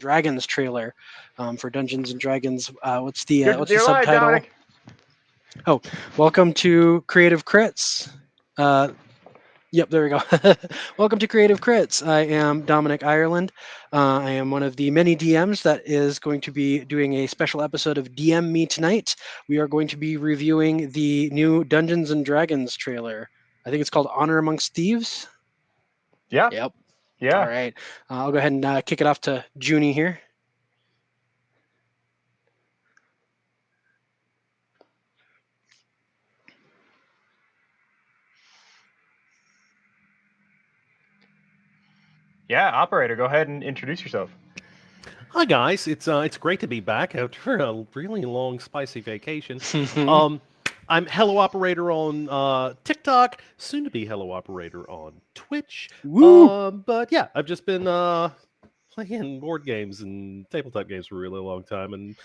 Dragons trailer for Dungeons and Dragons. What's the You're live, subtitle? Dominic. Oh, welcome to Creative Crits. Yep, there we go. Welcome to Creative Crits. I am Dominic Ireland. I am one of the many DMs that is going to be doing a special episode of DM Me tonight. We are going to be reviewing the new Dungeons and Dragons trailer. I think it's called Honor Amongst Thieves. Yeah. Yep. Yeah. All right. I'll go ahead and kick it off to Juni here. Yeah, operator, go ahead and introduce yourself. Hi guys, it's great to be back after a really long spicy vacation. I'm Hello Operator on TikTok, soon to be Hello Operator on Twitch. But yeah, I've just been playing board games and tabletop games for a really long time, and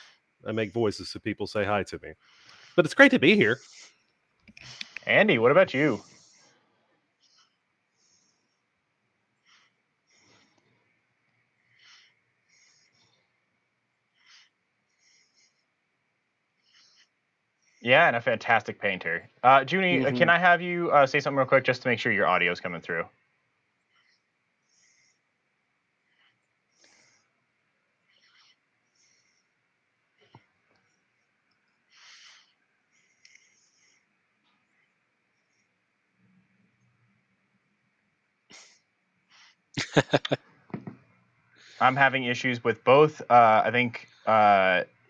I make voices so people say hi to me. But it's great to be here. Andy, what about you? Yeah, and a fantastic painter. Juni, can I have you say something real quick just to make sure your audio is coming through? I'm having issues with both, I think,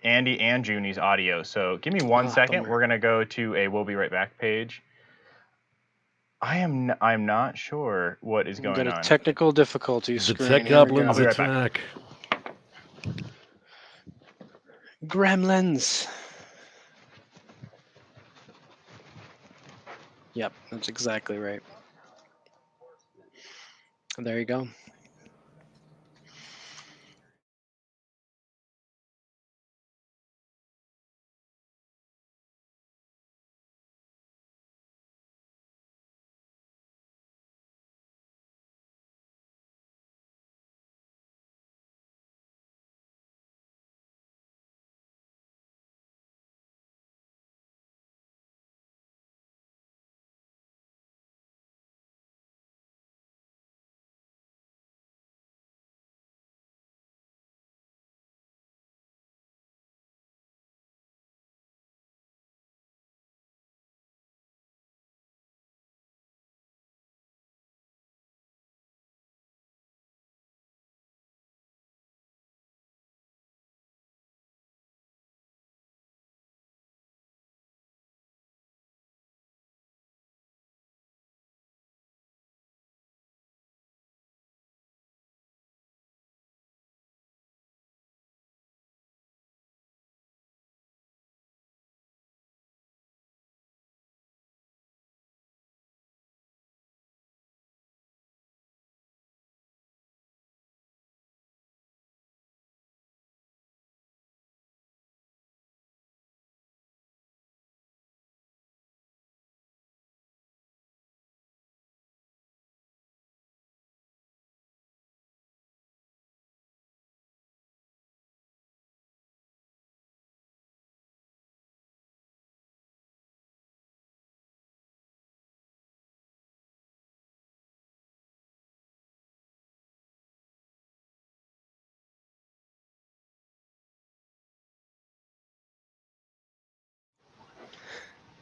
Andy and Juni's audio. So give me one second. Bummer. We're going to go to a We'll Be Right Back page. I'm not sure what is going Got a on. technical difficulty The screen. tech Here we go. goblins attack. Gremlins. Yep, that's exactly right. There you go.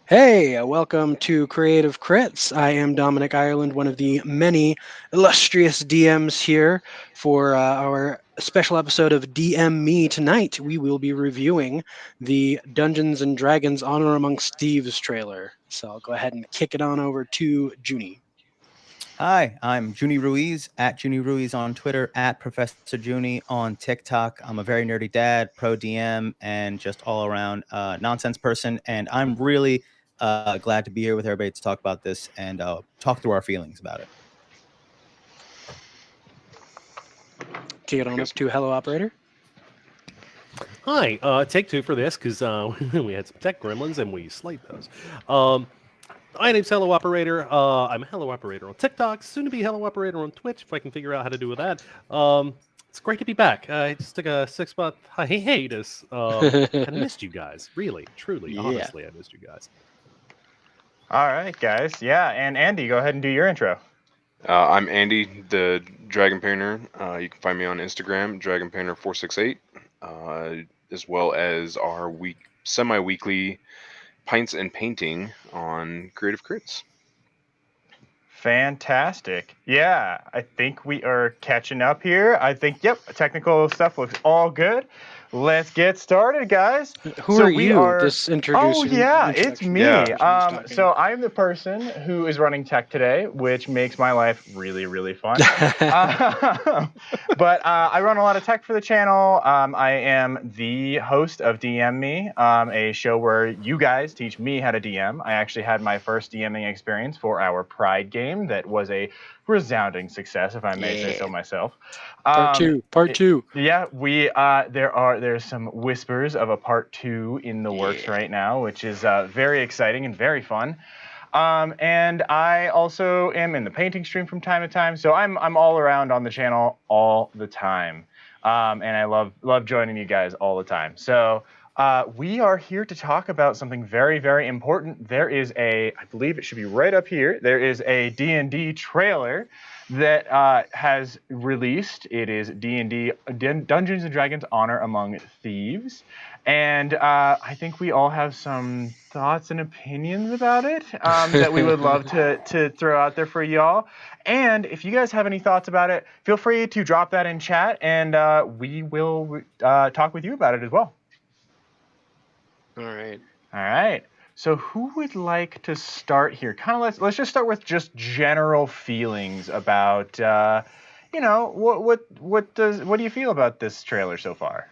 Hey, welcome to Creative Crits. I am Dominic Ireland, one of the many illustrious DMs here for our special episode of DM Me tonight. We will be reviewing the Dungeons and Dragons Honor Amongst Thieves trailer. So I'll go ahead and kick it on over to Juni. Hi, I'm Juni Ruiz at Juni Ruiz on Twitter, at Professor Juni on TikTok. I'm a very nerdy dad, pro DM, and just all around nonsense person. And I'm really glad to be here with everybody to talk about this and talk through our feelings about it. Kick it on up to Hello Operator. Hi, take two for this because we had some tech gremlins and we slayed those. My name's Hello Operator. I'm a Hello Operator on TikTok, soon to be Hello Operator on Twitch if I can figure out how to do with that. It's great to be back. I just took a 6-month hiatus. Kind of missed you guys. Really, truly, Yeah. honestly, I missed you guys. All right, guys. Yeah, and Andy, go ahead and do your intro. I'm Andy, the Dragon Painter. You can find me on Instagram, DragonPainter468, as well as our semi-weekly Pints and Painting on Creative Crits. Fantastic. Yeah, I think we are catching up here. I think, yep, technical stuff looks all good. Let's get started, guys. Who So are we you? are- Just Oh, introducing. yeah, it's introduction. me. Yeah. So I'm the person who is running tech today, which makes my life really, really fun. But I run a lot of tech for the channel. I am the host of DM Me, a show where you guys teach me how to DM. I actually had my first DMing experience for our Pride game that was a resounding success, if I may say so myself. Part two. Yeah, there's some whispers of a part 2 in the works right now, which is very exciting and very fun. And I also am in the painting stream from time to time, so I'm all around on the channel all the time, and I love joining you guys all the time. So we are here to talk about something very, very important. There is I believe it should be right up here. There is a D&D trailer that has released. It is D&D Dungeons and Dragons Honor Among Thieves. And I think we all have some thoughts and opinions about it that we would love to throw out there for y'all. And if you guys have any thoughts about it, feel free to drop that in chat, and we will talk with you about it as well. All right. All right. So who would like to start here? Kind of let's just start with just general feelings about what do you feel about this trailer so far?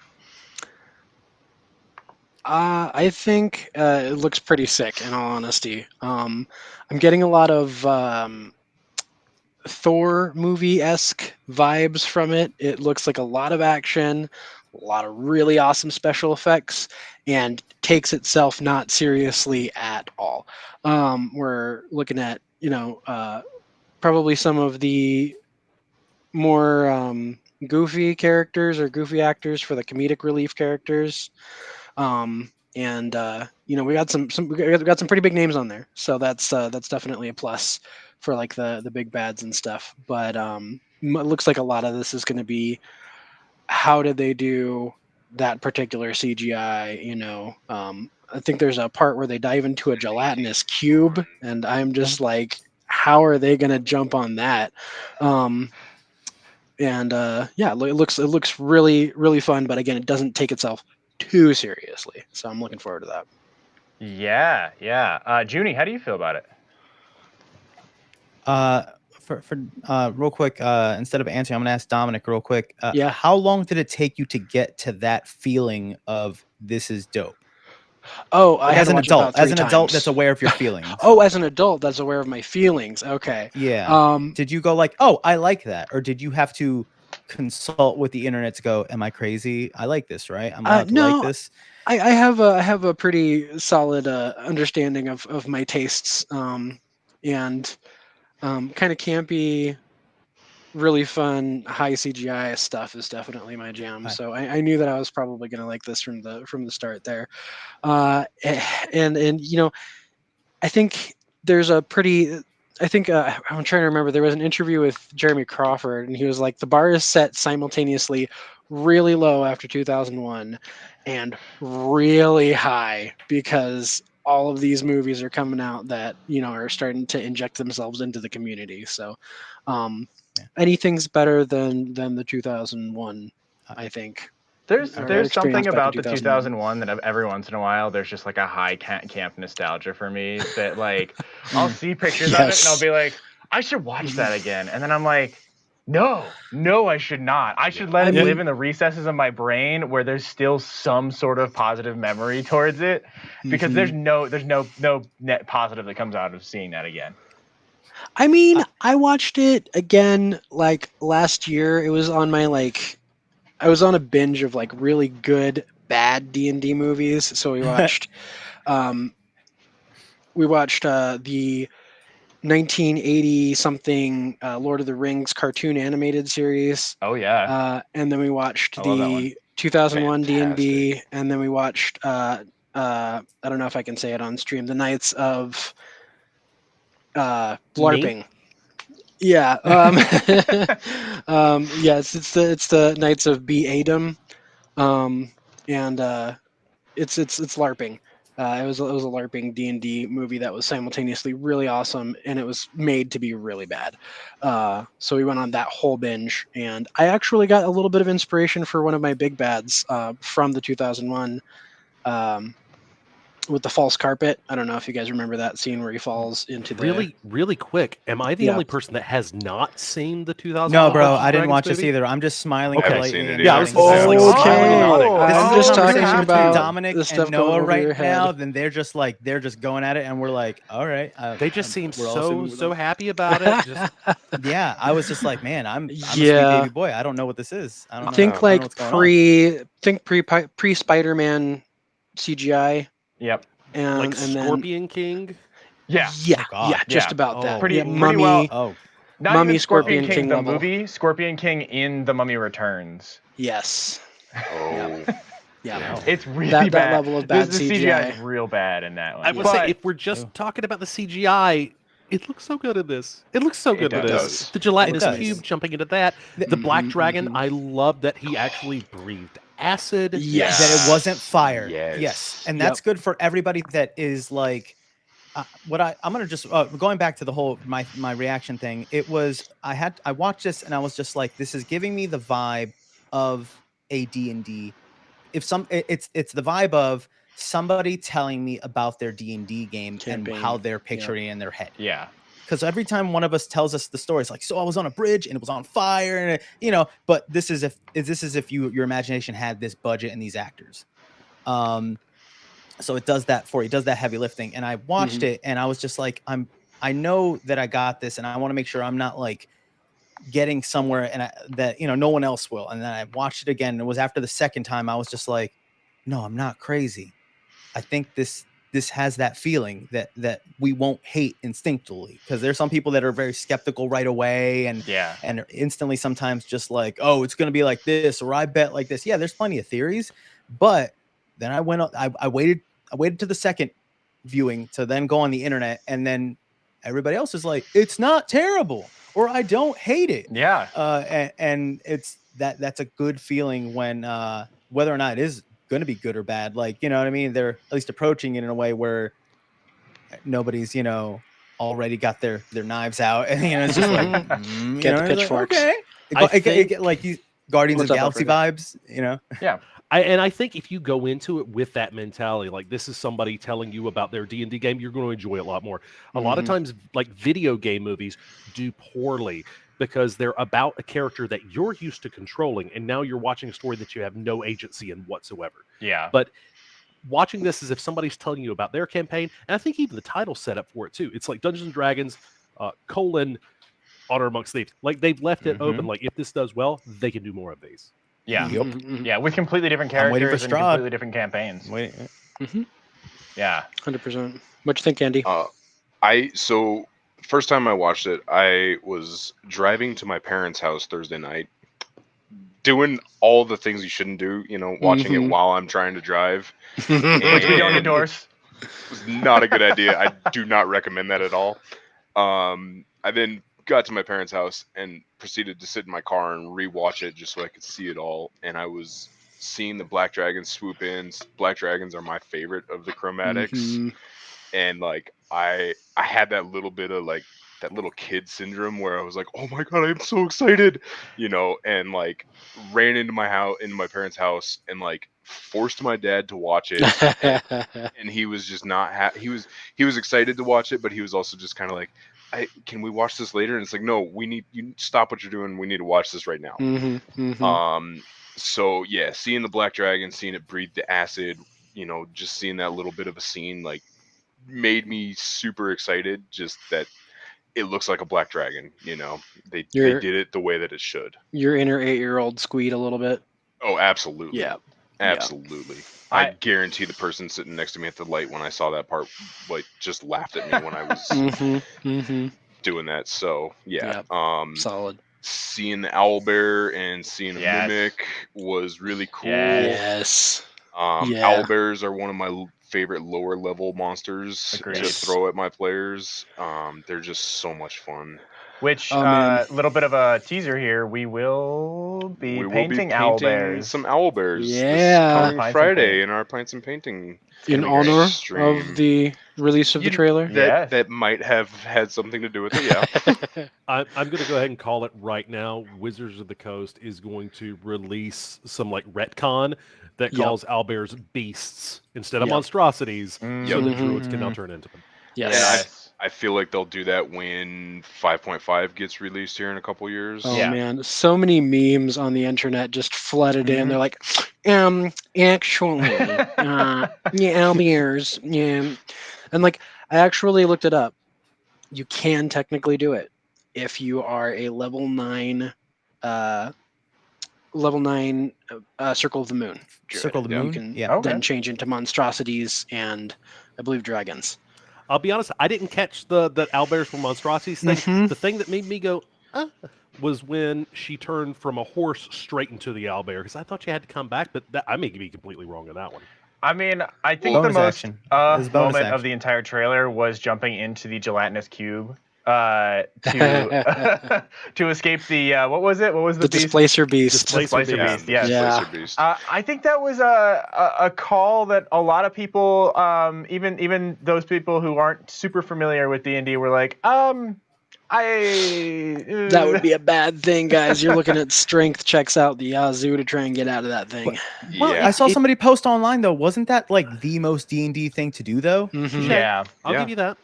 I think it looks pretty sick, in all honesty. I'm getting a lot of Thor movie-esque vibes from it. It looks like a lot of action, a lot of really awesome special effects, and takes itself not seriously at all. We're looking at, probably some of the more goofy characters or goofy actors for the comedic relief characters. We got we got some pretty big names on there, so that's definitely a plus for like the big bads and stuff. But it looks like a lot of this is going to be how did they do that particular CGI? I think there's a part where they dive into a gelatinous cube, and I'm just like, how are they going to jump on that? It looks really, really fun, but again, it doesn't take itself too seriously, so I'm looking forward to that. Yeah. Juni, how do you feel about it? Real quick, instead of answering, I'm gonna ask Dominic real quick. Yeah. How long did it take you to get to that feeling of this is dope? Oh, Like, as an adult, that's aware of your feelings. Oh, as an adult that's aware of my feelings. Okay. Yeah. Did you go like, oh, I like that, or did you have to consult with the internet to go, am I crazy? I like this, right? I'm allowed to like this. I have a pretty solid understanding of my tastes, and kind of campy, really fun, high CGI stuff is definitely my jam. Right. So I knew that I was probably going to like this from the start there, and I think there's a pretty. I think I'm trying to remember. There was an interview with Jeremy Crawford, and he was like, "The bar is set simultaneously really low after 2001, and really high because all of these movies are coming out that are starting to inject themselves into the community. So, anything's better than the 2001, I think." There's something about the 2001 2001 that every once in a while there's just like a high camp nostalgia for me that like I'll see pictures of it and I'll be like, I should watch that again, and then I'm like, no, I should not. I should let it live in the recesses of my brain where there's still some sort of positive memory towards it, because there's no net positive that comes out of seeing that again. I mean, I watched it again like last year. It was on my I was on a binge of like really good bad D&D movies. So we watched the 1980 something Lord of the Rings cartoon animated series. Oh yeah. And then we watched I love that one. the 2001 D&D, Fantastic. and then we watched I don't know if I can say it on stream, the Knights of LARPing. Yeah. Yes, it's the Knights of B Adam. And it's LARPing. It was a LARPing D&D movie that was simultaneously really awesome, and it was made to be really bad. So we went on that whole binge, and I actually got a little bit of inspiration for one of my big bads from the 2001 with the false carpet. I don't know if you guys remember that scene where he falls into the. Really quick. Am I the Yeah. only person that has not seen the 2000? No, bro, Dungeons I and didn't Dragons watch this movie? either. I'm just smiling Okay. Haven't politely. seen it and either. Yeah, I was nodding. just like smiling and nodding. This I'm is a just conversation talking between about Dominic the stuff and going Noah over your right head. now. Then they're just going at it, and we're like, all right. They just seem we're all assuming so we're happy about it. Just Yeah, I was just like, man, I'm a sweet Yeah. baby boy. I don't know what this is. I don't know. Think I don't know like what's going on. pre Spider-Man CGI, Yep. and like and then Scorpion King. Yeah. yeah, Oh, God. just Yeah. about that. Oh, Pretty Yeah, pretty Mummy. well. Oh, Not Mummy, even Scorpion Scorpion King King the level. movie. Scorpion King in The Mummy Returns. Yes. Oh, Yeah. It's really That bad. level of bad the CGI CGI. is real bad in that one. I would But say if we're just talking about the CGI, it looks so good in this. It looks so good in does. this. The gelatinous does. cube jumping into that. The Black Dragon. I love that he actually breathed acid. Yes. that it wasn't fire. Yes. And Yep. that's good for everybody that is like, I'm gonna just going back to the whole my reaction thing. It was I watched this and I was just like, this is giving me the vibe of a D&D. It's the vibe of somebody telling me about their D&D game Campaign. and how they're picturing it in their head. Yeah. Because every time one of us tells us the story, it's like, so I was on a bridge and it was on fire, and But this is if your imagination had this budget and these actors. So it does that for you. It does that heavy lifting. And I watched it and I was just like, I know that I got this, and I want to make sure I'm not like getting somewhere and that no one else will. And then I watched it again, and it was after the second time I was just like, no, I'm not crazy. I think this has that feeling that we won't hate instinctually, because there's some people that are very skeptical right away and are instantly sometimes just like, oh, it's going to be like this, or I bet like this. Yeah, there's plenty of theories, but then I waited to the second viewing to then go on the internet, and then everybody else is like, it's not terrible, or I don't hate it. Yeah. And it's that's a good feeling when whether or not it is going to be good or bad, like, you know what I mean, they're at least approaching it in a way where nobody's already got their knives out, and it's just like Get the pitchforks. Like, okay, it get like you Guardians of the Galaxy vibes, Yeah. I think if you go into it with that mentality, like this is somebody telling you about their D&D game, you're going to enjoy it a lot more. A lot of times, like video game movies do poorly because they're about a character that you're used to controlling, and now you're watching a story that you have no agency in whatsoever. Yeah. But watching this as if somebody's telling you about their campaign, and I think even the title set up for it too. It's like Dungeons and Dragons, Honor Amongst Thieves. Like they've left it open. Like if this does well, they can do more of these. Yeah. Yep. Yeah, with completely different I'm waiting for characters and Strahd. completely different campaigns. Yeah. 100%. What you think, Andy? So first time I watched it, I was driving to my parents' house Thursday night, doing all the things you shouldn't do, watching it while I'm trying to drive. Which we don't endorse. Was not a good idea. I do not recommend that at all. I then got to my parents' house and proceeded to sit in my car and rewatch it just so I could see it all. And I was seeing the Black Dragons swoop in. Black Dragons are my favorite of the chromatics. And like I had that little bit of like that little kid syndrome where I was like, oh my god, I'm so excited, and like ran into my parents' house and like forced my dad to watch it. And he was just not he was excited to watch it, but he was also just kind of like, can we watch this later? And it's like, no, you stop what you're doing. We need to watch this right now. So yeah, seeing the Black Dragon, seeing it breathe the acid, just seeing that little bit of a scene, like, made me super excited. Just that it looks like a Black Dragon. They did it the way that it should. Your inner 8-year-old squeed a little bit. Oh, absolutely. Yeah. Absolutely. I guarantee the person sitting next to me at the light when I saw that part, like, just laughed at me when I was doing that. So yeah, Solid. seeing the owlbear and seeing a mimic was really cool. Yes. Owlbears are one of my favorite lower level monsters Agreed. to throw at my players. They're just so much fun. Which man. little bit of a teaser here, we will be We will painting be owl painting bears. some owlbears this Yeah. coming Pints and Friday Paint. in our Pints and Painting In be honor great. stream. of the release of the trailer. That might have had something to do with it, yeah. I'm going to go ahead and call it right now. Wizards of the Coast is going to release some like retcon that calls owlbears beasts instead of monstrosities, so the druids can now turn into them. Yes. And I feel like they'll do that when 5.5 gets released here in a couple years. Oh man, so many memes on the internet just flooded in. They're like, actually, yeah, owlbears, yeah, and like I actually looked it up. You can technically do it if you are a level 9 Circle of the Moon druid. Circle of the Moon? You can Yeah. then change into monstrosities and I believe dragons. I'll be honest, I didn't catch the owlbears were monstrosities thing. The thing that made me go, was when she turned from a horse straight into the owlbear, because I thought she had to come back, but I may be completely wrong on that one. I mean, I think Bonus the most action. It was bonus moment of action. the entire trailer was jumping into the gelatinous cube to to escape the what was it? What was the beast? Displacer beast. Displacer beast. Yes. Displacer beast. I think that was a call that a lot of people, even those people who aren't super familiar with D&D, were like, That would be a bad thing, guys. You're looking at strength checks out the yazoo to try and get out of that thing. Well, I saw somebody post online though. Wasn't that like the most D&D thing to do though? Yeah, I'll give you that.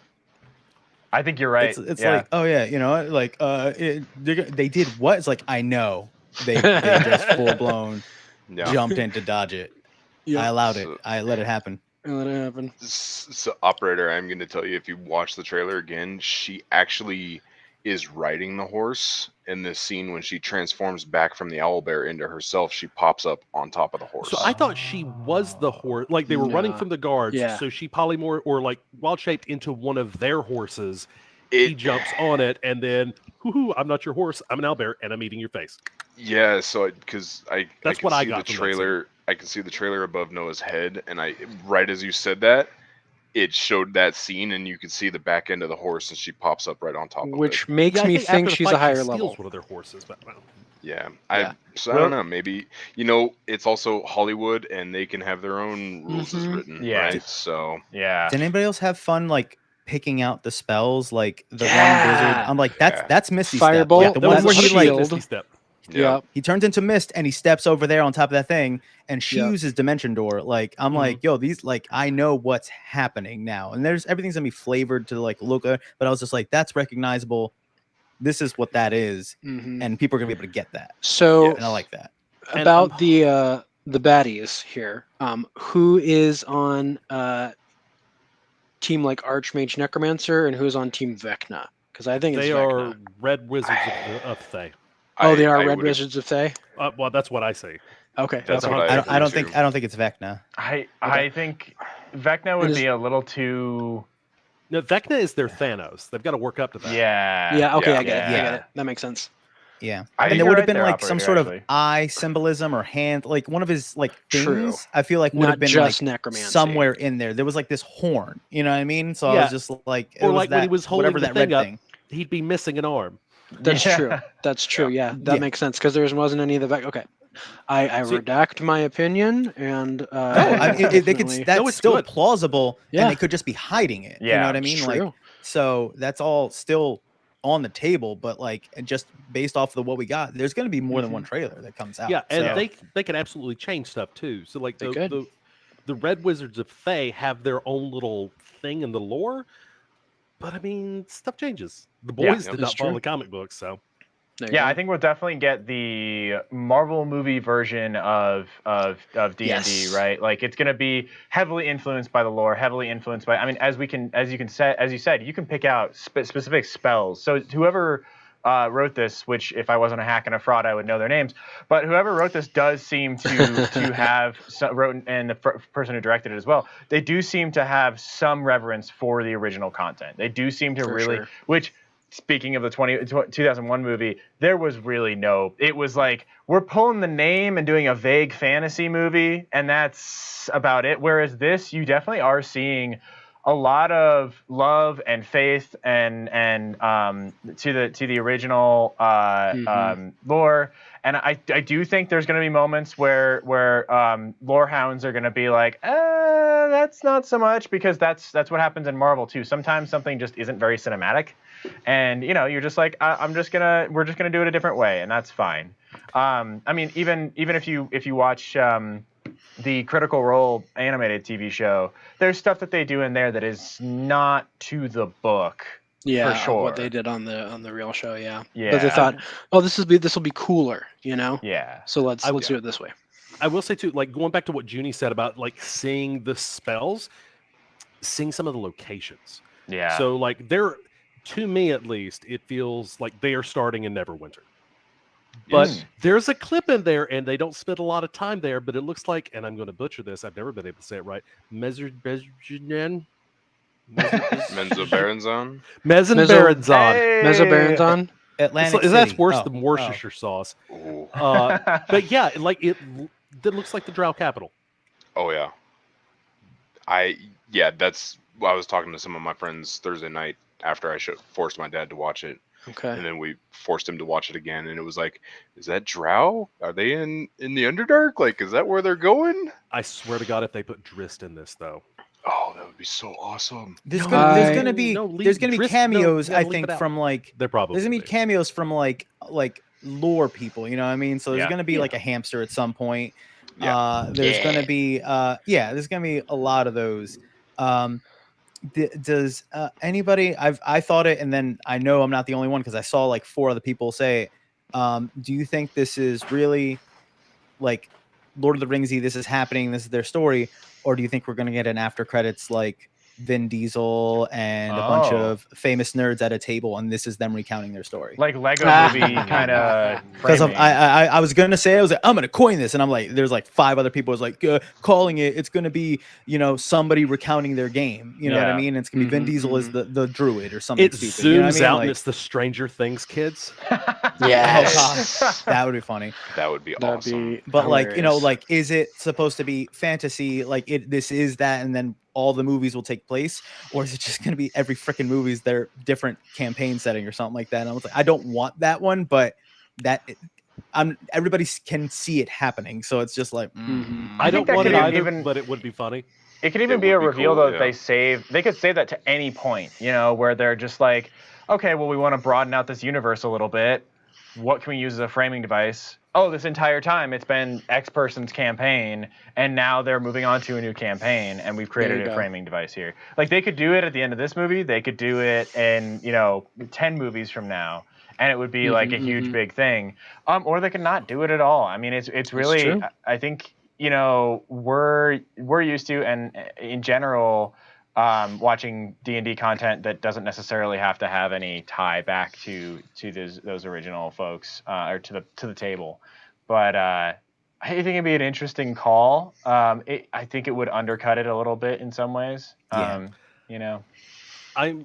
I think you're right. It's like, oh yeah, you know, like they did what? It's like I know they just full blown jumped in to dodge it. I allowed it. I let it happen. Let it happen. So, operator, I'm going to tell you, if you watch the trailer again, she actually is riding the horse in this scene. When she transforms back from the owlbear into herself, she pops up on top of the horse. So I thought she was the horse, like they were running from the guards. Yeah. So she polymorphed or like wild shaped into one of their horses. He jumps on it, and then, hoo-hoo, I'm not your horse. I'm an owlbear, and I'm eating your face. Yeah, so because I That's can what I see got the from that trailer. I can see the trailer above Noah's head, and right as you said that, it showed that scene, and you could see the back end of the horse, and she pops up right on top of it. Which makes I me think think after the she's fight, a higher she level. steals one of their horses, but well. Yeah, Yeah. So I don't know. Maybe it's also Hollywood, and they can have their own rules as written, right? So yeah. Did anybody else have fun like picking out the spells? Like the one Yeah. wizard, I'm like, that's Misty Firebolt, Step. Like, the one that's where he like shield. Misty Step. Yeah. he turns into mist and he steps over there on top of that thing, and she uses Dimension Door. Like I'm like, yo, these like I know what's happening now, and everything's gonna be flavored to like look. But I was just like, that's recognizable. This is what that is, and people are gonna be able to get that. So And I like that. about the baddies here, who is on team like Archmage Necromancer and who's on team Vecna? Because I think it's They Vecna. are red wizards of Thay. Oh, they are I Red would've- Wizards of Thay? Well, that's what I say. Okay. That's okay. what I don't agree think too. it's Vecna. I think Vecna would It is- be a little too. No, Vecna is their Thanos. They've got to work up to that. Yeah, okay, I get it. I Yeah. get it. That makes sense. Yeah, I and think there you're would have right been there, like some operator, sort actually. of eye symbolism or hand, like one of his like things. True. I feel like would Not have been just like necromancy. somewhere in there. There was like this horn, you know what I mean? So I Yeah. was just like, it Or was like when he that- was holding whatever the that thing red up, thing. he'd be missing an arm. That's Yeah. true. That's true. Yeah, that Yeah. makes sense because there wasn't any of the Okay, I See- redact my opinion and. No, I mean, they could. definitely- That's it's still good. plausible, Yeah. and they could just be hiding it. You Yeah, know what I mean? it's Like, true. so that's all still on the table, but like just based off of what we got, there's going to be more than one trailer that comes out. Yeah, and so. they can absolutely change stuff too. So like They could. the Red Wizards of Thay have their own little thing in the lore, but I mean stuff changes. The Yeah, boys did that's not follow true. the comic books, so There you Yeah, go. I think we'll definitely get the Marvel movie version of D&D, Yes. right? Like it's going to be heavily influenced by the lore, heavily influenced by. I mean, as you said, you can pick out specific spells. So whoever wrote this, which if I wasn't a hack and a fraud, I would know their names. But whoever wrote this does seem to have and the person who directed it as well. They do seem to have some reverence for the original content. They do seem to which. Speaking of the 2001 movie, there was really it was like, we're pulling the name and doing a vague fantasy movie, and that's about it. Whereas this, you definitely are seeing a lot of love and faith and to the original lore. And I do think there's going to be moments where lore hounds are going to be like, that's not so much, because that's what happens in Marvel too. Sometimes something just isn't very cinematic. And you're just like, we're just gonna do it a different way, and that's fine. I mean, even if you watch the Critical Role animated TV show, there's stuff that they do in there that is not to the book. Yeah, for sure. What they did on the real show, yeah. Yeah. But they thought, this will be cooler, Yeah. So let's do it this way. I will say too, like going back to what Juni said about like seeing the spells, seeing some of the locations. Yeah. So like to me at least, it feels like they are starting in Neverwinter. But there's a clip in there, and they don't spend a lot of time there, but it looks like, and I'm going to butcher this, I've never been able to say it right, Mesobaranzan? Menzoberranzan? Mesobaranzan. Atlantic That's City. worse than Worcestershire sauce. Ooh. But yeah, like it looks like the Drow capital. Oh yeah. I was talking to some of my friends Thursday night after I forced my dad to watch it. Okay. And then we forced him to watch it again, and it was like, is that Drow? Are they in the Underdark? Like, is that where they're going? I swear to God, if they put Drist in this, though. Oh, that would be so awesome. There's gonna be cameos, I think, from like they're probably there's gonna be cameos from like lore people, you know what I mean? So there's gonna be like a hamster at some point. There's gonna be there's gonna be a lot of those. Does anybody? I thought it, and then I know I'm not the only one because I saw like 4 other people say it. Do you think this is really like Lord of the Ringsy? This is happening. This is their story, or do you think we're gonna get an after credits like Vin Diesel and a bunch of famous nerds at a table, and this is them recounting their story, like Lego movie kind of? Because I was gonna say, I'm gonna coin this, and I'm like, there's like 5 other people was like calling it. It's gonna be somebody recounting their game. You know what I mean? It's gonna be Vin Diesel as the druid or something. It stupid, zooms you know what I mean? out, Like, and it's the Stranger Things kids. Yes. Oh God, that would be funny. That would be awesome. But hilarious. like, is it supposed to be fantasy? Like this is that, and then all the movies will take place, or is it just going to be every freaking movie's their different campaign setting or something like that? And I was like, I don't want that one, but everybody can see it happening, so it's just like I don't want it either, even, but it would be funny. It could even be a reveal though that they could save that to any point, where they're just like, okay, well, we want to broaden out this universe a little bit. What can we use as a framing device? Oh, this entire time it's been X person's campaign, and now they're moving on to a new campaign, and we've created a framing device here. Like, they could do it at the end of this movie. They could do it in 10 movies from now, and it would be like a huge big thing. Or they could not do it at all. I mean, it's really, I think we're used to, and in general, watching D&D content that doesn't necessarily have to have any tie back to those original folks or to the table. But I think it'd be an interesting call. I think it would undercut it a little bit in some ways. I'm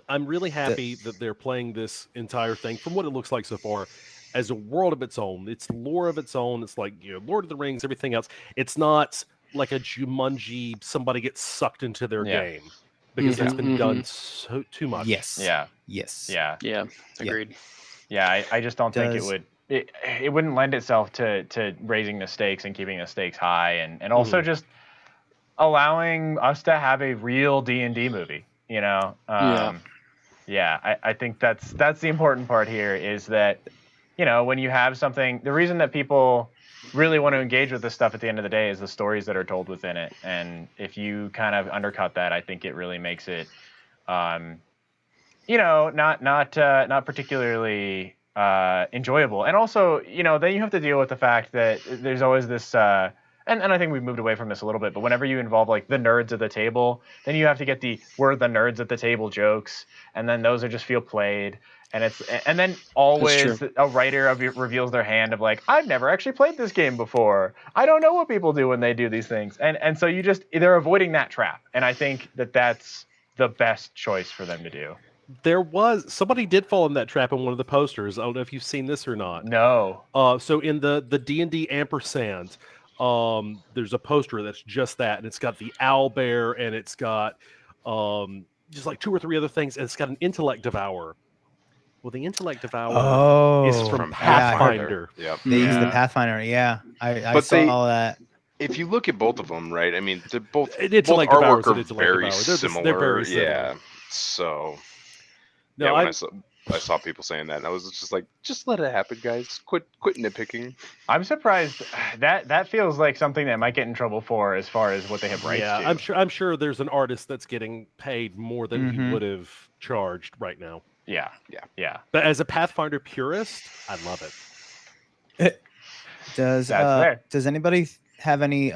really happy that they're playing this entire thing, from what it looks like so far, as a world of its own. It's lore of its own. It's like Lord of the Rings, everything else. It's not like a Jumanji, somebody gets sucked into their game. Because that's been done too much. Yes. Yeah. Yes. Yeah. Yeah. Agreed. Yeah. I just don't think it would. It wouldn't lend itself to raising the stakes and keeping the stakes high, and also just allowing us to have a real D&D movie. I think that's the important part here, is that when you have something, the reason that people really want to engage with this stuff at the end of the day is the stories that are told within it. And if you kind of undercut that, I think it really makes it, not particularly enjoyable. And also, then you have to deal with the fact that there's always this and I think we've moved away from this a little bit, but whenever you involve like the nerds at the table, then you have to get the "we're the nerds at the table" jokes, and then those are just feel played. And then always a writer reveals their hand of like, I've never actually played this game before. I don't know what people do when they do these things. And so they're avoiding that trap. And I think that's the best choice for them to do. Somebody did fall in that trap in one of the posters. I don't know if you've seen this or not. No. So in the D&D ampersand, there's a poster that's just that, and it's got the owl bear, and it's got just like 2 or 3 other things, and it's got an intellect devourer. Well, the intellect devourer is from Pathfinder. Yep. They use the Pathfinder. Yeah, I saw all that. If you look at both of them, right? I mean, they're both Intellect artwork devours, are very similar. They're very similar. Yeah. So. No, when I saw people saying that, and I was just like, just let it happen, guys. Quit nitpicking. I'm surprised that feels like something that might get in trouble for as far as what they have rights to. Yeah, I'm sure there's an artist that's getting paid more than he would have charged right now. Yeah. But as a Pathfinder purist, I love it. Does anybody have any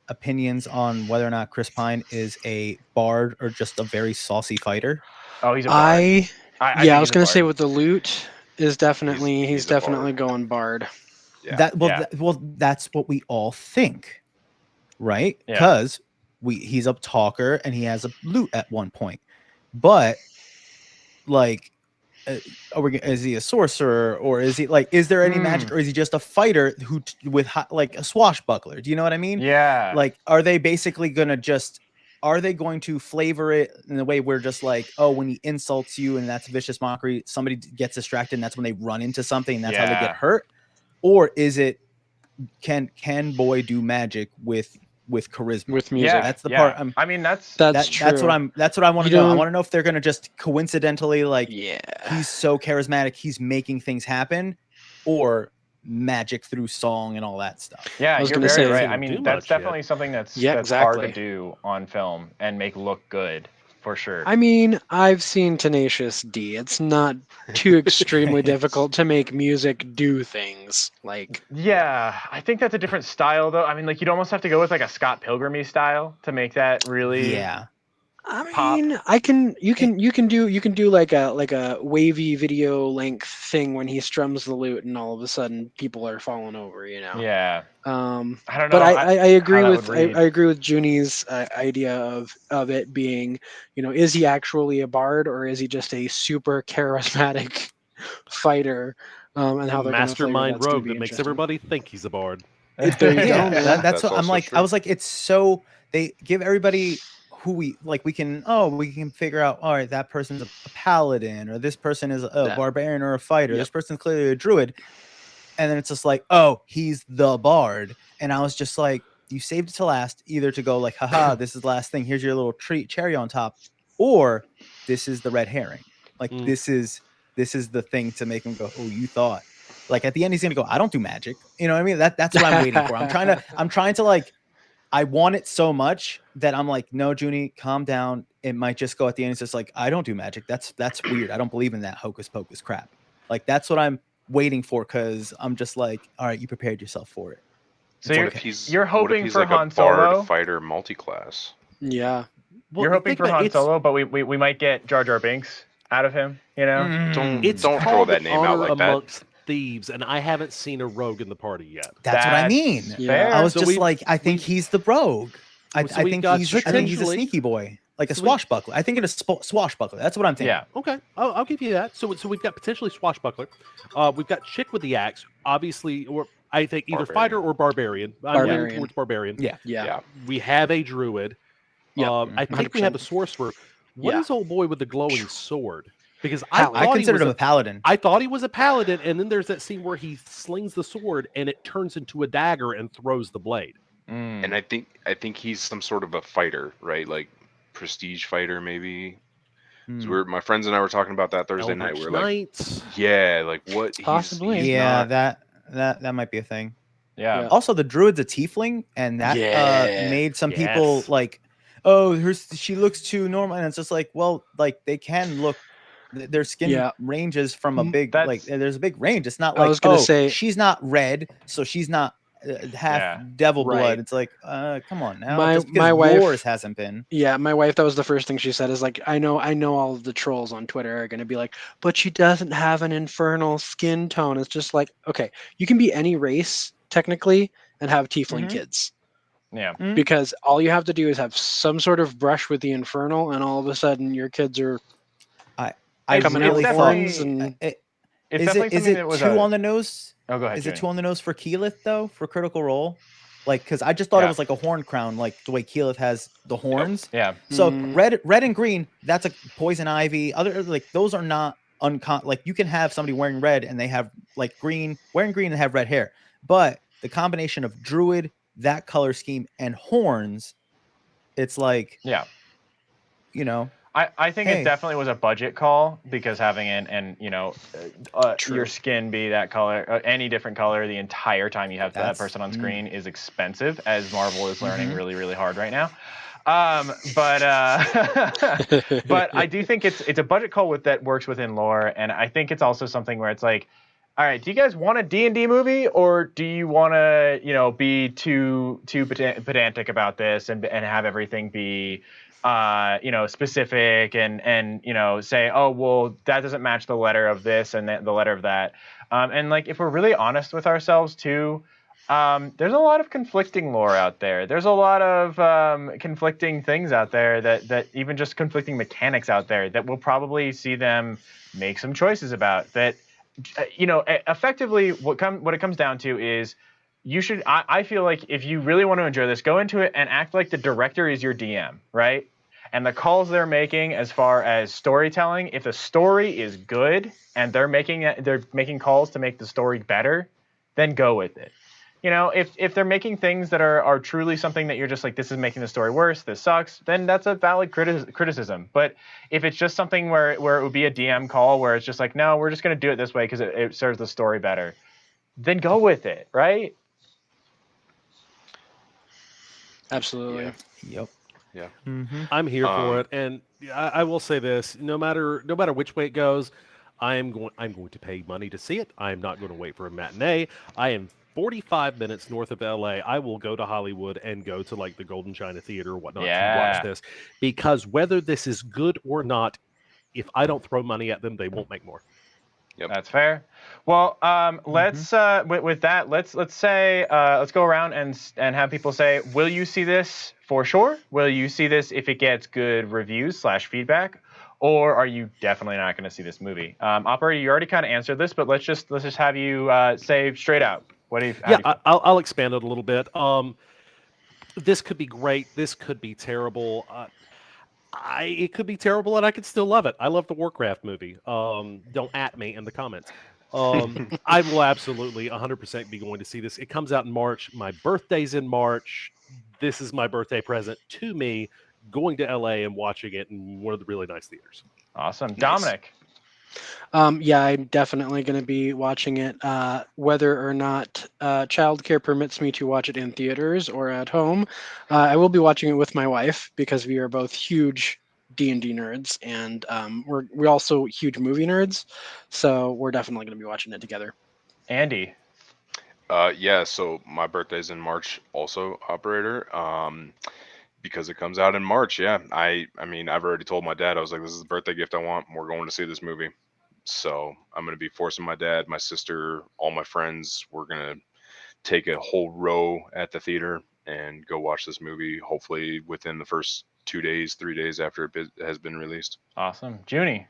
opinions on whether or not Chris Pine is a bard or just a very saucy fighter? Oh, he's a bard. I was going to say with the loot is definitely he's definitely going bard. Yeah. That's what we all think, right? Because he's a talker and he has a loot at one point, but like, is he a sorcerer, or is he like? Is there any magic, or is he just a fighter with like a swashbuckler? Do you know what I mean? Yeah. Like, are they basically gonna are they going to flavor it in the way where just like, oh, when he insults you and that's vicious mockery, somebody gets distracted and that's when they run into something and that's how they get hurt? Or is it can boy do magic with charisma, with music? Yeah, that's the part. I mean, that's true. That's what I want to know. I want to know if they're going to just coincidentally like, he's so charismatic, he's making things happen, or magic through song and all that stuff. Yeah, you're very right. I mean, that's definitely something that's hard to do on film and make look good, for sure. I mean, I've seen Tenacious D. It's not too extremely difficult to make music do things. Like, yeah, I think that's a different style, though. I mean, like, you'd almost have to go with like a Scott Pilgrim-y style to make that really. Yeah. I mean, you can do like a wavy video length thing when he strums the lute and all of a sudden people are falling over, you know. Yeah. I don't know. But I agree with I agree with Juni's idea of it being, you know, is he actually a bard or is he just a super charismatic fighter? And how they're mastermind rogue that makes everybody think he's a bard. There you go. That's what I'm like. True. I was like, it's so they give everybody who we can figure out, all right, that person's a paladin, or this person is a barbarian or a fighter. This person's clearly a druid. And then it's just like, oh, he's the bard. And I was just like, you saved it to last, either to go like, haha, this is the last thing, here's your little cherry on top, or this is the red herring. Like this is the thing to make him go, oh, you thought. Like at the end he's gonna go, I don't do magic. You know what I mean? That's what I'm waiting for. I'm trying to like, I want it so much that I'm like, no, Juni, calm down. It might just go at the end. It's just like, I don't do magic. That's weird. I don't believe in that hocus pocus crap. Like that's what I'm waiting for, because I'm just like, all right, you prepared yourself for it. So you're hoping for Han Solo fighter multi-class. Yeah. Well, you're hoping for Han Solo, but we might get Jar Jar Binks out of him. You know, don't throw that name out like that. Thieves, and I haven't seen a rogue in the party yet. That's what I mean. Yeah. I was just like, I think he's the rogue. I think he's a sneaky boy, like a swashbuckler. I think it's a swashbuckler. That's what I'm thinking. Yeah. Okay, I'll give you that. So we've got potentially swashbuckler. We've got chick with the axe, obviously, or I think either fighter or barbarian. I'm leaning towards barbarian. Yeah. We have a druid. I think 100%. we have a sorcerer. What is old boy with the glowing sword? Because I considered him a paladin. I thought he was a paladin, and then there's that scene where he slings the sword and it turns into a dagger and throws the blade. And I think he's some sort of a fighter, right? Like prestige fighter, maybe. So my friends and I were talking about that Thursday night. We're like, yeah, like what? Possibly. He's yeah, not... that might be a thing. Yeah. Also, the druid's a tiefling, and that made some people like, oh, she looks too normal, and it's just like, well, like they can look. Their skin ranges from a big like there's a big range. It's not like, I was gonna say she's not red, so she's not half Yeah. devil blood. Right. It's like, come on now. My- Just because my wife- yours hasn't been. Yeah, my wife, that was the first thing she said is like, I know all of the trolls on Twitter are going to be like, but she doesn't have an infernal skin tone. It's just like, okay, you can be any race technically and have tiefling Mhm. kids, Yeah. Mhm. because all you have to do is have some sort of brush with the infernal, and all of a sudden your kids are I coming really out with thought. horns and It's Is definitely it something that was two a. on the nose? Oh, go ahead. Is it Juni. 2 on the nose for Keyleth though for Critical Role? Like, because I just thought it Yeah. was like a horn crown, like the way Keyleth has the horns. Yeah. So Mm. red and green, that's a poison ivy. Other like those are not like you can have somebody wearing red and they have like wearing green and have red hair. But the combination of druid, that color scheme, and horns, it's like, Yeah. you know, I think Hey. it definitely was a budget call, because having it and True. your skin be that color, any different color the entire time you have that That's- person on screen is expensive, as Marvel is learning Mhm. really, really hard right now. But I do think it's a budget call that works within lore, and I think it's also something where it's like, all right, do you guys want a D&D movie, or do you want to be too pedantic about this and have everything be specific and say, oh, well, that doesn't match the letter of this and the letter of that. And like, if we're really honest with ourselves too, there's a lot of conflicting lore out there. There's a lot of conflicting things out there that even just conflicting mechanics out there that we'll probably see them make some choices about that. Effectively what it comes down to is, you should, I feel like if you really want to enjoy this, go into it and act like the director is your DM, right? And the calls they're making as far as storytelling, if the story is good and they're making calls to make the story better, then go with it. If they're making things that are truly something that you're just like, this is making the story worse, this sucks, then that's a valid criticism. But if it's just something where it would be a DM call where it's just like, no, we're just going to do it this way because it serves the story better, then go with it, right? Absolutely. Yep. Yeah. Mm-hmm. I'm here for Um, it, and I will say this: no matter which way it goes, I'm going to pay money to see it. I am not going to wait for a matinee. I am 45 minutes north of LA. I will go to Hollywood and go to like the Golden China Theater or whatnot to Yeah. watch this, because whether this is good or not, if I don't throw money at them, they won't make more. Yep. That's fair. Well, let's with that, let's say let's go around and have people say, will you see this for sure? Will you see this if it gets good reviews / feedback, or are you definitely not going to see this movie? Operator, you already kind of answered this, but let's just have you say straight out. What do you? How do you feel? I'll expand it a little bit. This could be great. This could be terrible. It could be terrible, and I could still love it. I love the Warcraft movie. Don't at me in the comments. I will absolutely 100% be going to see this. It comes out in March. My birthday's in March. This is my birthday present to me, going to LA and watching it in one of the really nice theaters. Awesome, Nice. Dominic. Yeah, I'm definitely going to be watching it, whether or not childcare permits me to watch it in theaters or at home. I will be watching it with my wife because we are both huge D&D nerds, and we're also huge movie nerds. So we're definitely going to be watching it together. Andy. Yeah, so my birthday's in March also, operator. Because it comes out in March, yeah. I mean, I've already told my dad, I was like, this is the birthday gift I want. We're going to see this movie. So I'm gonna be forcing my dad, my sister, all my friends. We're gonna take a whole row at the theater and go watch this movie, hopefully within the first 2 days, 3 days after it has been released. Awesome, Juni.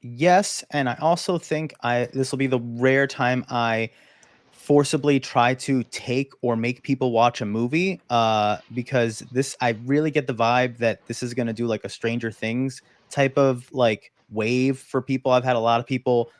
Yes, and I also think this will be the rare time I forcibly try to take or make people watch a movie, because I really get the vibe that this is going to do like a Stranger Things type of like wave for people. I've had a lot of people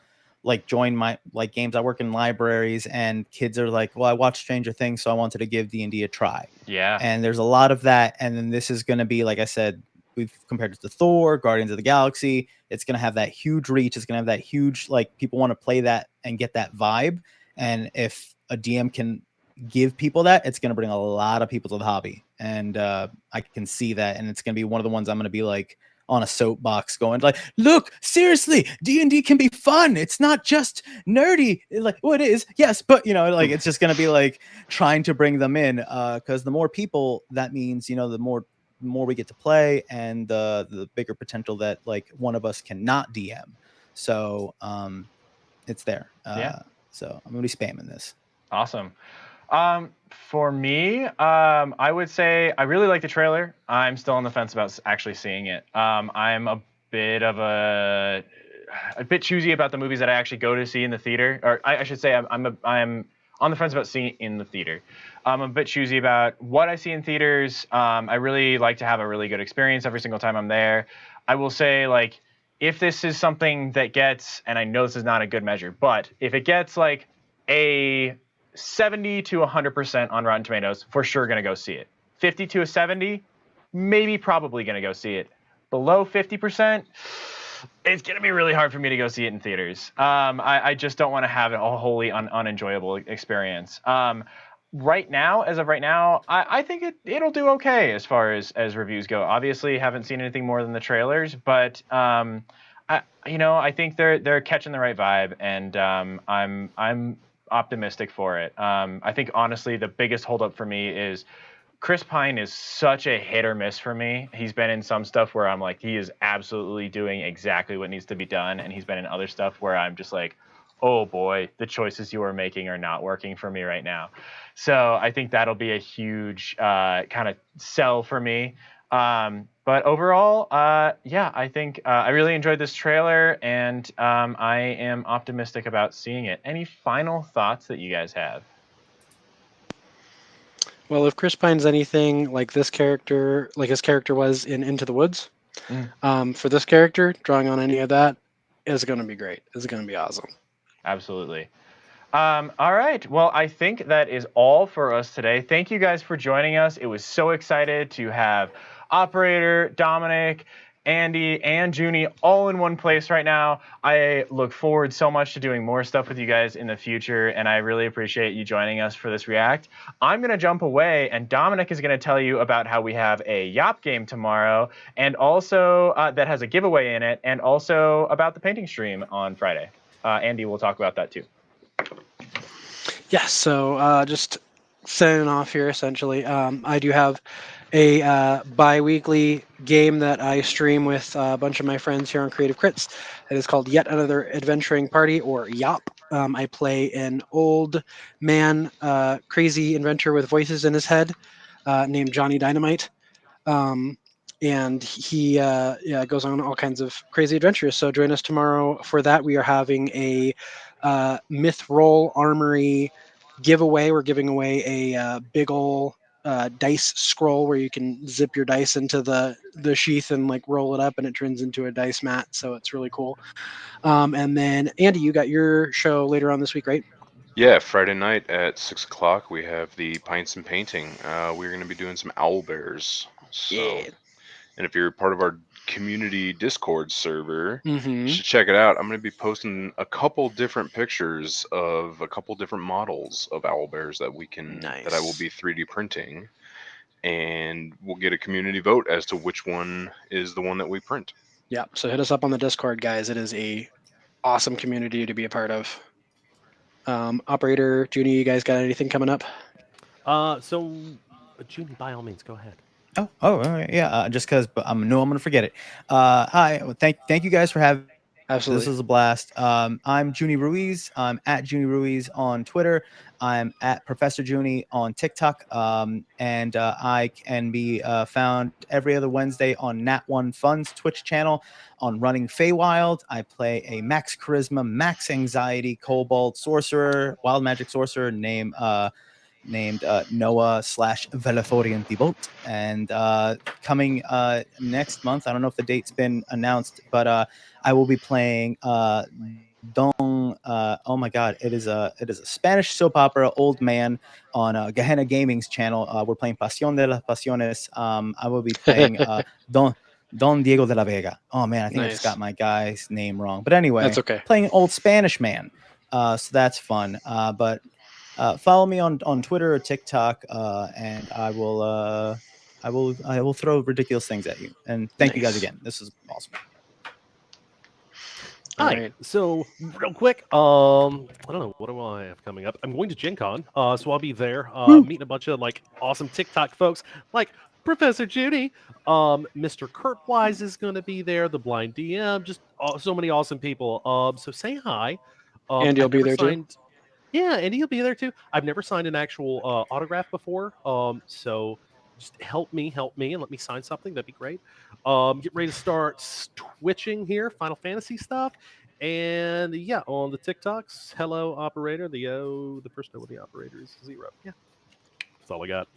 like join my like games. I work in libraries, and kids are like, well, I watched Stranger Things, so I wanted to give D&D a try. Yeah. And there's a lot of that. And then this is going to be, like I said, we've compared it to Thor, Guardians of the Galaxy. It's going to have that huge reach. It's going to have that huge, like, people want to play that and get that vibe. And if a DM can give people that, it's going to bring a lot of people to the hobby. And I can see that. And it's going to be one of the ones I'm going to be like, on a soapbox going like, look, seriously, D&D can be fun. It's not just nerdy. Like, well, it is, yes, but like it's just gonna be like trying to bring them in, because the more people, that means the more we get to play, and the bigger potential that like one of us cannot DM. So it's there. Yeah. So I'm gonna be spamming this. Awesome. For me, I would say I really like the trailer. I'm still on the fence about actually seeing it. I'm a bit of a bit choosy about the movies that I actually go to see in the theater, or I should say I'm on the fence about seeing it in the theater. I'm a bit choosy about what I see in theaters. I really like to have a really good experience every single time I'm there. I will say, like, if this is something that gets, and I know this is not a good measure, but if it gets like a 70 to 100% on Rotten Tomatoes, for sure going to go see it. 50 to a 70, maybe probably going to go see it. Below 50%, it's going to be really hard for me to go see it in theaters. I just don't want to have a wholly unenjoyable experience. Right now, as of right now, I think it'll do okay as far as reviews go. Obviously, haven't seen anything more than the trailers, but I think they're catching the right vibe, and I'm optimistic for it. I think honestly the biggest holdup for me is Chris Pine is such a hit or miss for me. He's been in some stuff where I'm like, he is absolutely doing exactly what needs to be done, and he's been in other stuff where I'm just like, oh boy, the choices you are making are not working for me right now. So I think that'll be a huge kind of sell for me. But overall, yeah, I think I really enjoyed this trailer, and I am optimistic about seeing it. Any final thoughts that you guys have? Well, if Chris Pine's anything like this character, like his character was in Into the Woods, for this character, drawing on any of that is going to be great. It's going to be awesome. Absolutely. All right. Well, I think that is all for us today. Thank you guys for joining us. It was so excited to have Operator, Dominic, Andy, and Juni all in one place right now. I look forward so much to doing more stuff with you guys in the future, and I really appreciate you joining us for this React. I'm going to jump away, and Dominic is going to tell you about how we have a Yop game tomorrow, and also that has a giveaway in it, and also about the painting stream on Friday. Andy will talk about that too. Yes, so just signing off here, essentially. I do have a bi-weekly game that I stream with a bunch of my friends here on Creative Crits. It is called Yet Another Adventuring Party, or YOP. I play an old man, crazy inventor with voices in his head named Johnny Dynamite. And he goes on all kinds of crazy adventures. So join us tomorrow for that. We are having a Myth Roll Armory giveaway. We're giving away a big ol' dice scroll where you can zip your dice into the sheath and like roll it up, and it turns into a dice mat. So it's really cool. And then Andy, you got your show later on this week, right? Yeah, Friday night at 6 o'clock we have the Pints and Painting. We're going to be doing some owl bears. So, Yeah. and if you're part of our community Discord server, you Mm-hmm. should check it out. I'm going to be posting a couple different pictures of a couple different models of owl bears that I will Nice. be 3D printing, and we'll get a community vote as to which one is the one that we print. Yeah. So hit us up on the Discord, guys. It is a awesome community to be a part of. Operator, Juni, you guys got anything coming up? So, Juni, by all means, go ahead. Oh, all right, yeah. Just because, but I know I'm gonna forget it. Hi, well, thank you guys for having. Absolutely. This was a blast. I'm Juni Ruiz. I'm at Juni Ruiz on Twitter. I'm at Professor Juni on TikTok. And I can be found every other Wednesday on Nat1 Fun's Twitch channel on Running Feywild. I play a max charisma, max anxiety kobold sorcerer, wild magic sorcerer named Noah/Velaforian Thibault. And coming next month, I don't know if the date's been announced, but I will be playing oh my god, it is a Spanish soap opera, Old Man, on Gehenna Gaming's channel. We're playing Pasión de las Pasiones. I will be playing Don Diego de la Vega. Oh man, I think I just Nice. got my guy's name wrong. But anyway, That's okay. playing an old Spanish man. So that's fun. But follow me on Twitter or TikTok, and I I will throw ridiculous things at you. And thank you guys Nice. again. This is awesome. All Hi. right. So real quick, I don't know, what do I have coming up? I'm going to Gen Con, so I'll be there, meeting a bunch of like awesome TikTok folks, like Professor Juni. Mr. Kurtwise is going to be there. The Blind DM, just so many awesome people. So say hi. And you'll I've be never there too? signed. Yeah, and he'll be there too. I've never signed an actual autograph before, so just help me, and let me sign something. That'd be great. Get ready to start twitching here, Final Fantasy stuff, and yeah, on the TikToks. Hello, operator. The first note of the operator is 0. Yeah, that's all I got.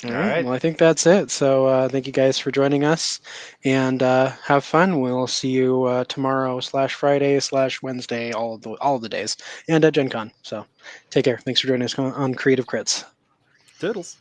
All All right. right. Well, I think that's it. So thank you guys for joining us, and have fun. We'll see you tomorrow/Friday/Wednesday, all of the days, and at Gen Con. So take care. Thanks for joining us on Creative Crits. Toodles.